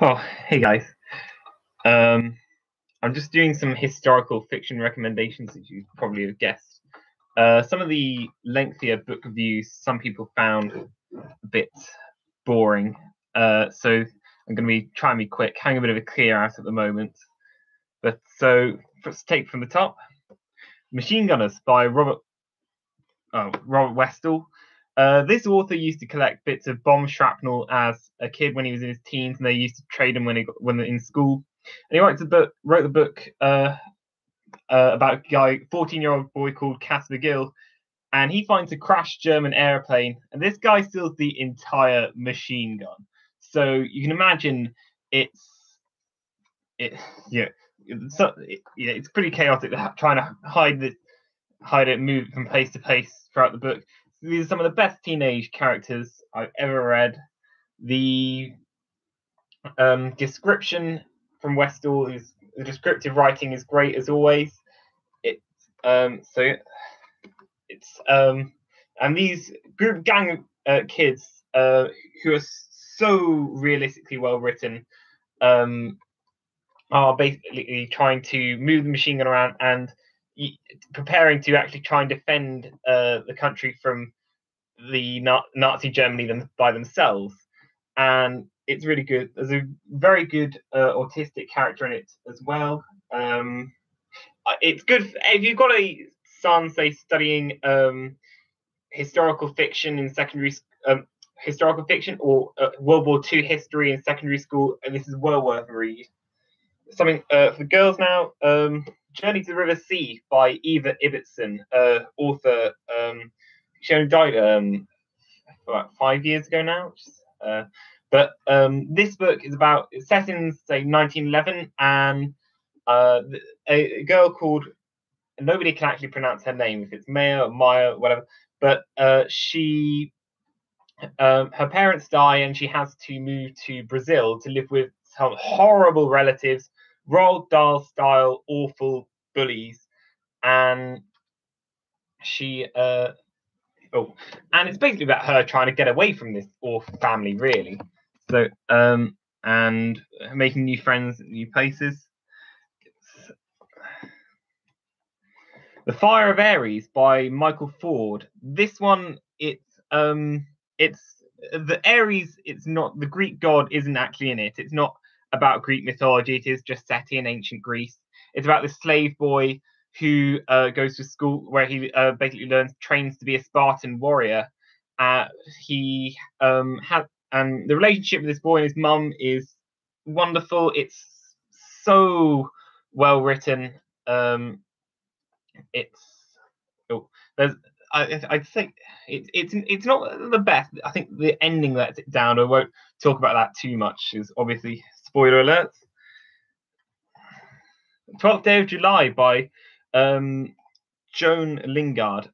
Oh, hey guys. Um, I'm just doing some historical fiction recommendations, as you probably have guessed. Some of the lengthier book reviews, some people found a bit boring. So I'm going to be trying to be quick, having a bit of a clear out at the moment. But so let's take from the top. Machine Gunners by Robert Westall. This author used to collect bits of bomb shrapnel as a kid when he was in his teens, and they used to trade him when in school. And he wrote the book about a guy, 14-year-old boy called Caspar Gill, and he finds a crashed German airplane, and this guy steals the entire machine gun. So you can imagine it's it yeah. It's pretty chaotic trying to hide it, move from place to place throughout the book. These are some of the best teenage characters I've ever read. The description from Westall is the descriptive writing is great as always. And these gang kids who are so realistically well written are basically trying to move the machine gun around and preparing to actually try and defend the country from the Nazi Germany by themselves. And it's really good. There's a very good autistic character in it as well. It's good if you've got a son, say, studying historical fiction in historical fiction or World War II history in secondary school, and this is well worth a read. Something for girls now. Journey to the River Sea by Eva Ibbotson, author. She only died about 5 years ago now. But this book is it's set in, say, 1911, and a girl called, nobody can actually pronounce her name, if it's Maya, whatever. But her parents die, and she has to move to Brazil to live with some horrible relatives, Roald Dahl style awful bullies, and and it's basically about her trying to get away from this awful family, really. So and making new friends, new places. The Fire of Ares by Michael Ford. This one, it's the Ares. It's not, the Greek god isn't actually in it. It's not about Greek mythology. It is just set in ancient Greece. It's about this slave boy who goes to school where he basically trains to be a Spartan warrior. He has, and the relationship with this boy and his mum is wonderful. It's so well written. I'd say it's not the best. I think the ending lets it down. I won't talk about that too much. Is obviously spoiler alerts. 12th Day of July by Joan Lingard.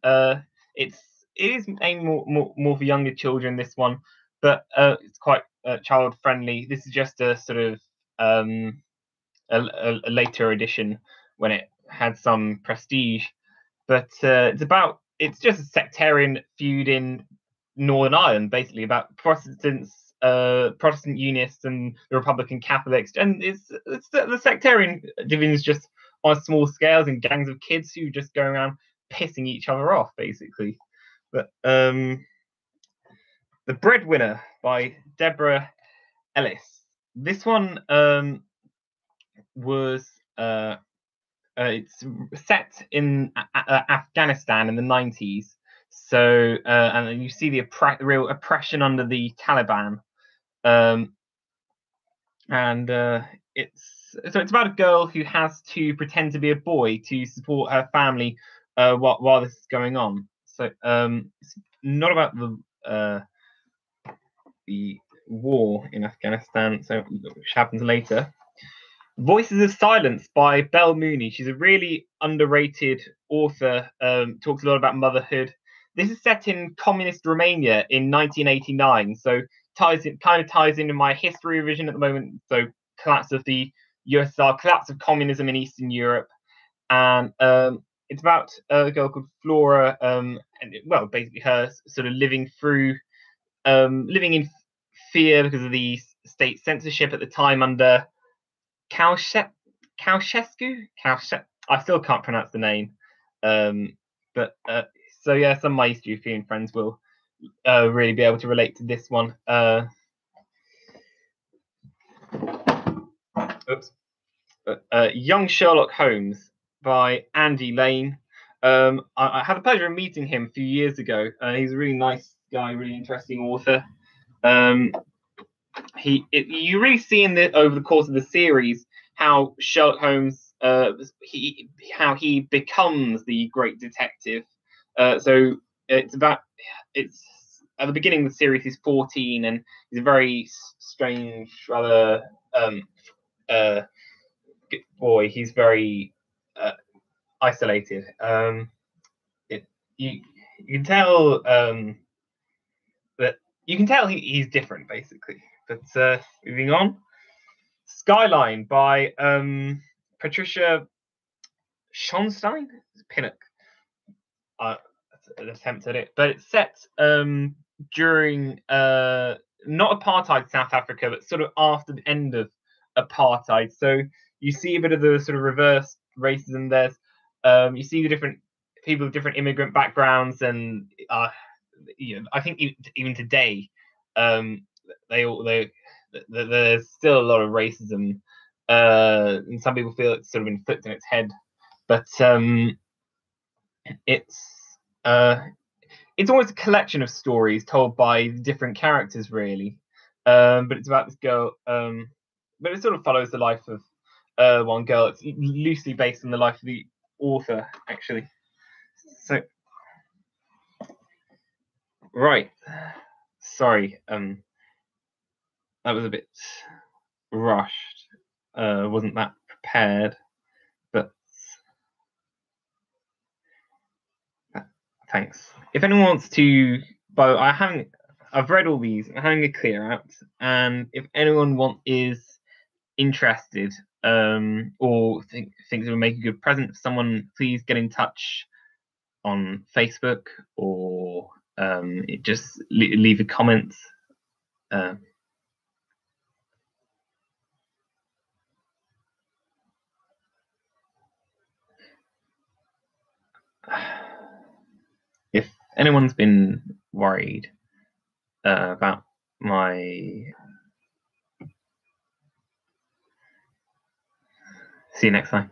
It is aimed more for younger children, this one, but it's quite child friendly. This is just a sort of a later edition when it had some prestige, but it's just a sectarian feud in Northern Ireland, basically about Protestant Unionists and the Republican Catholics, and it's the sectarian divisions just on small scales and gangs of kids who just go around pissing each other off, basically. But The Breadwinner by Deborah Ellis. This one was it's set in Afghanistan in the 90s. So and you see the real oppression under the Taliban. It's about a girl who has to pretend to be a boy to support her family while this is going on. So it's not about the war in Afghanistan, so which happens later. Voices of Silence by Belle Mooney. She's a really underrated author. Talks a lot about motherhood. This is set in communist Romania in 1989, so ties in my history revision at the moment. So collapse of the USSR, collapse of communism in Eastern Europe, and it's about a girl called Flora, and basically her sort of living in fear because of the state censorship at the time under Ceausescu. I still can't pronounce the name. But so yeah, some of my East European friends will really be able to relate to this one. Young Sherlock Holmes by Andy Lane. I had the pleasure of meeting him a few years ago. He's a really nice guy, really interesting author. You really see over the course of the series how Sherlock Holmes, how he becomes the great detective. So it's at the beginning of the series. He's 14 and he's a very strange, rather boy. He's very isolated. You can tell that he's different, basically. But moving on, Skyline by Patricia Schonstein. Pinnock. An attempt at it, but it's set during not apartheid South Africa, but sort of after the end of apartheid. So you see a bit of the sort of reverse racism. There's you see the different people with different immigrant backgrounds, and I think even today, there's still a lot of racism, and some people feel it's sort of been flipped in its head, but it's almost a collection of stories told by different characters, really. But it's about this girl, but it sort of follows the life of one girl. It's loosely based on the life of the author, actually. So, right. Sorry, that was a bit rushed. Wasn't that prepared, but thanks. If anyone wants to, I've read all these. I'm having a clear out, and if anyone is interested, or thinks it would make a good present for someone, please get in touch on Facebook or just leave a comment. If anyone's been worried about my... See you next time.